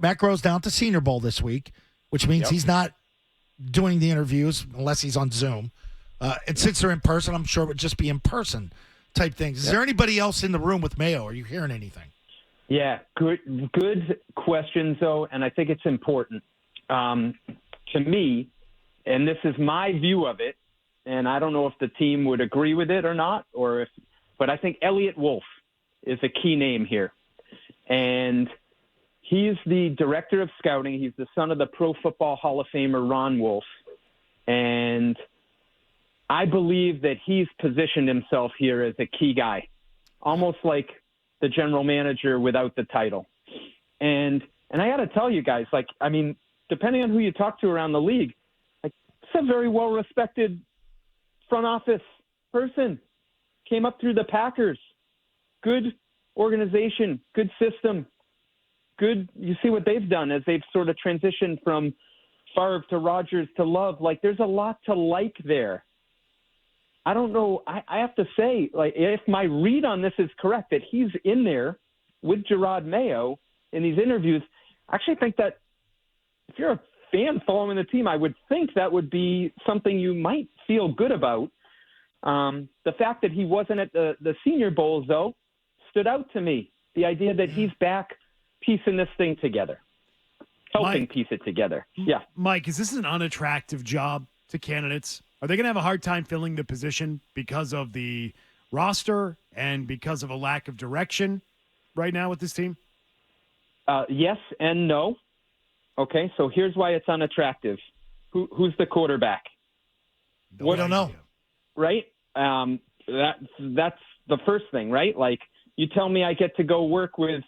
Matt goes down to Senior Bowl this week, which means he's not doing the interviews unless he's on Zoom. And since they're in person, I'm sure it would just be in person type things. Is there anybody else in the room with Mayo? Are you hearing anything? Yeah, good question, though, and I think it's important. To me, and this is my view of it, and I don't know if the team would agree with it or not, but I think Elliot Wolf is a key name here. And he's the director of scouting. He's the son of the Pro Football Hall of Famer Ron Wolf. And I believe that he's positioned himself here as a key guy, almost like the general manager without the title. And I got to tell you guys, depending on who you talk to around the league, it's a very well-respected front office person. Came up through the Packers. Good organization, good system. Good. You see what they've done as they've sort of transitioned from Favre to Rodgers to Love. There's a lot to like there. I don't know. I have to say, if my read on this is correct, that he's in there with Gerard Mayo in these interviews, I actually think that if you're a fan following the team, I would think that would be something you might feel good about. The fact that he wasn't at the Senior Bowls, though, stood out to me. The idea that he's back piecing this thing together, helping piece it together. Yeah. Mike, is this an unattractive job to candidates? Are they going to have a hard time filling the position because of the roster and because of a lack of direction right now with this team? Yes and no. Okay, so here's why it's unattractive. Who's the quarterback? We don't know. Right? That's the first thing, right? You tell me I get to go work with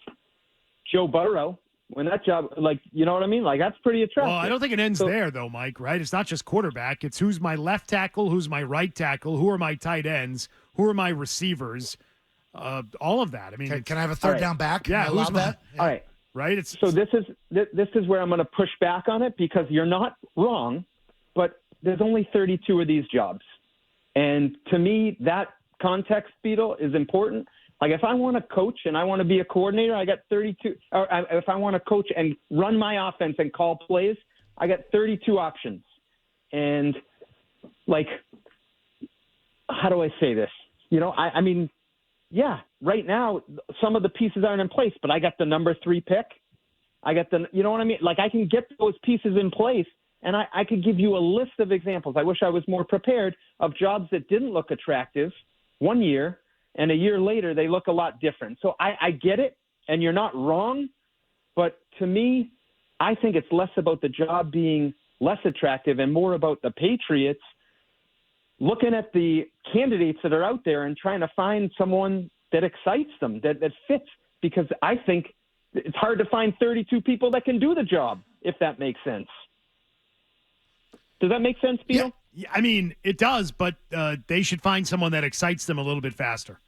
Joe Burrow when that job, you know what I mean? That's pretty attractive. Well, I don't think it ends there, though, Mike, right? It's not just quarterback. It's who's my left tackle, who's my right tackle, who are my tight ends, who are my receivers, all of that. I mean, can I have a third down back? Yeah, who's that? Yeah. All right. Right? So this is where I'm going to push back on it, because you're not wrong, but there's only 32 of these jobs. And to me, that context, Beetle, is important. If I want to coach and I want to be a coordinator, I got 32. Or if I want to coach and run my offense and call plays, I got 32 options. And how do I say this? Right now some of the pieces aren't in place, but I got the number 3 pick. I got you know what I mean? I can get those pieces in place, and I could give you a list of examples. I wish I was more prepared of jobs that didn't look attractive one year, and a year later they look a lot different. So I get it, and you're not wrong, but to me, I think it's less about the job being less attractive and more about the Patriots looking at the candidates that are out there and trying to find someone that excites them, that fits, because I think it's hard to find 32 people that can do the job, if that makes sense. Does that make sense, Beal? Yeah, I mean, it does, but they should find someone that excites them a little bit faster.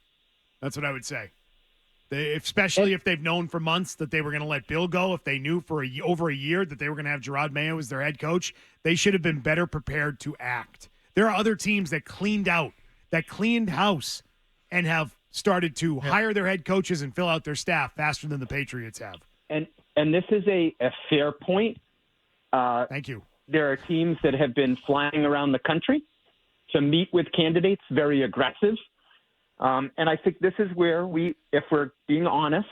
That's what I would say. Especially if they've known for months that they were going to let Bill go, if they knew for over a year that they were going to have Gerard Mayo as their head coach, they should have been better prepared to act. There are other teams that cleaned house, and have started to hire their head coaches and fill out their staff faster than the Patriots have. And this is a fair point. Thank you. There are teams that have been flying around the country to meet with candidates, very aggressive. And I think this is where if we're being honest,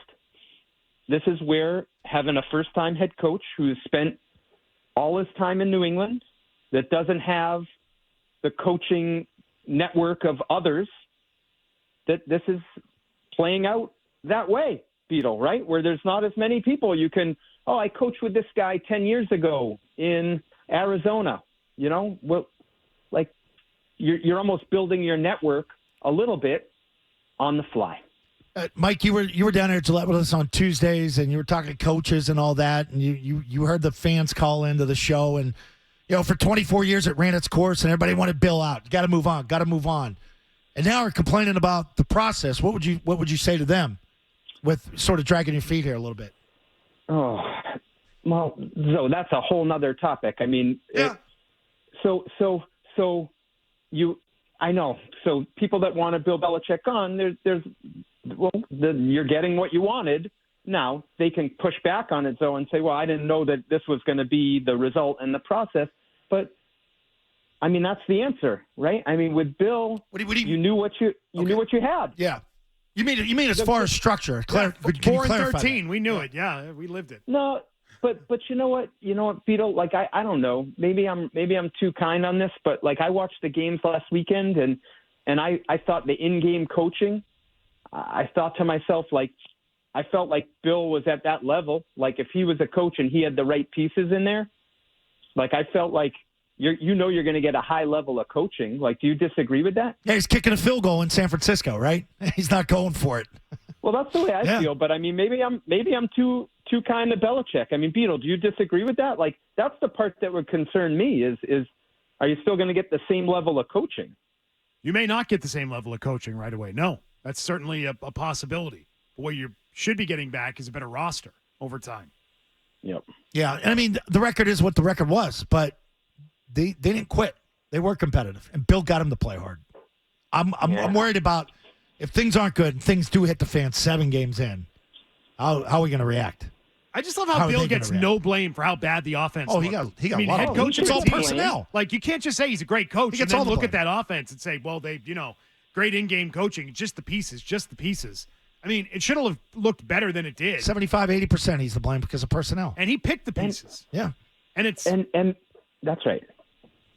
this is where having a first-time head coach who's spent all his time in New England, that doesn't have the coaching network of others, that this is playing out that way, Beetle, right? Where there's not as many people you can, I coached with this guy 10 years ago in Arizona, you're almost building your network a little bit on the fly. Mike, you were down here at Gillette with us on Tuesdays, and you were talking to coaches and all that, and you heard the fans call into the show, and for 24 years it ran its course, and everybody wanted Bill out. Got to move on. And now we're complaining about the process. What would you say to them, with sort of dragging your feet here a little bit? Oh, well, so that's a whole nother topic. I mean, yeah. I know. So people that want to Bill Belichick on, you're getting what you wanted, Now, they can push back on it, though, and say, well, I didn't know that this was going to be the result and the process. But, I mean, that's the answer, right? I mean, with Bill, you knew what you knew what you had. Yeah. You mean as far as structure. 4 and 13, we knew it. Yeah, we lived it. No, but you know what, Beetle, like, I don't know. Maybe I'm too kind on this, but, like, I watched the games last weekend, and I thought the in-game coaching, I thought to myself, like, I felt like Bill was at that level. Like, if he was a coach and he had the right pieces in there, like, I felt like you're going to get a high level of coaching. Like, do you disagree with that? Yeah, he's kicking a field goal in San Francisco, right? He's not going for it. Well, that's the way I feel. But I mean, maybe I'm too kind to Belichick. I mean, Beetle, do you disagree with that? Like, that's the part that would concern me is are you still going to get the same level of coaching? You may not get the same level of coaching right away. No, that's certainly a possibility. But what you should be getting back is a better roster over time. Yep. Yeah, and I mean, the record is what the record was, but they didn't quit. They were competitive, and Bill got them to play hard. I'm worried about if things aren't good and things do hit the fan 7 games in, how are we going to react? I just love how Bill gets no blame for how bad the offense looked. He got I mean, head coach, it's all personnel. Like, you can't just say he's a great coach and then all the look at blame. that offense and say, well, they, great in-game coaching, just the pieces. I mean, it should have looked better than it did. 75-80% he's to blame because of personnel. And he picked the pieces. Yeah. And it's and that's right.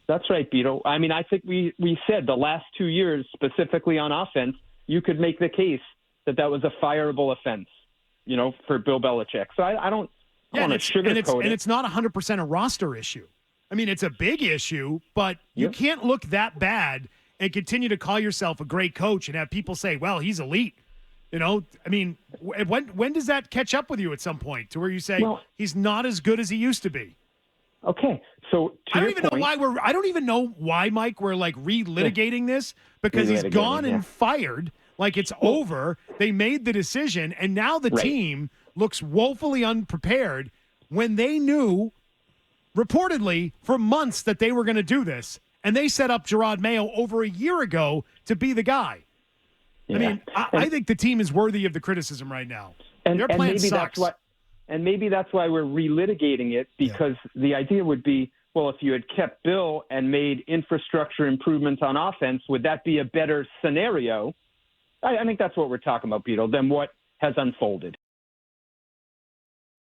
That's right, Beto. I mean, I think we said the last 2 years, specifically on offense, you could make the case that was a fireable offense, for Bill Belichick. So I don't want to sugarcoat it. And it's not 100% a roster issue. I mean, it's a big issue, but you can't look that bad and continue to call yourself a great coach and have people say, well, he's elite. I mean, when does that catch up with you at some point to where you say he's not as good as he used to be? Okay, so I don't even know why, Mike, we're like relitigating this because he's gone and fired. Like, it's over. They made the decision, and now the team looks woefully unprepared when they knew, reportedly, for months that they were going to do this, and they set up Gerard Mayo over a year ago to be the guy. Yeah. I mean, I think the team is worthy of the criticism right now. Their plan sucks. Maybe that's why we're relitigating it, because the idea would be, well, if you had kept Bill and made infrastructure improvements on offense, would that be a better scenario? I think that's what we're talking about, Beetle, than what has unfolded.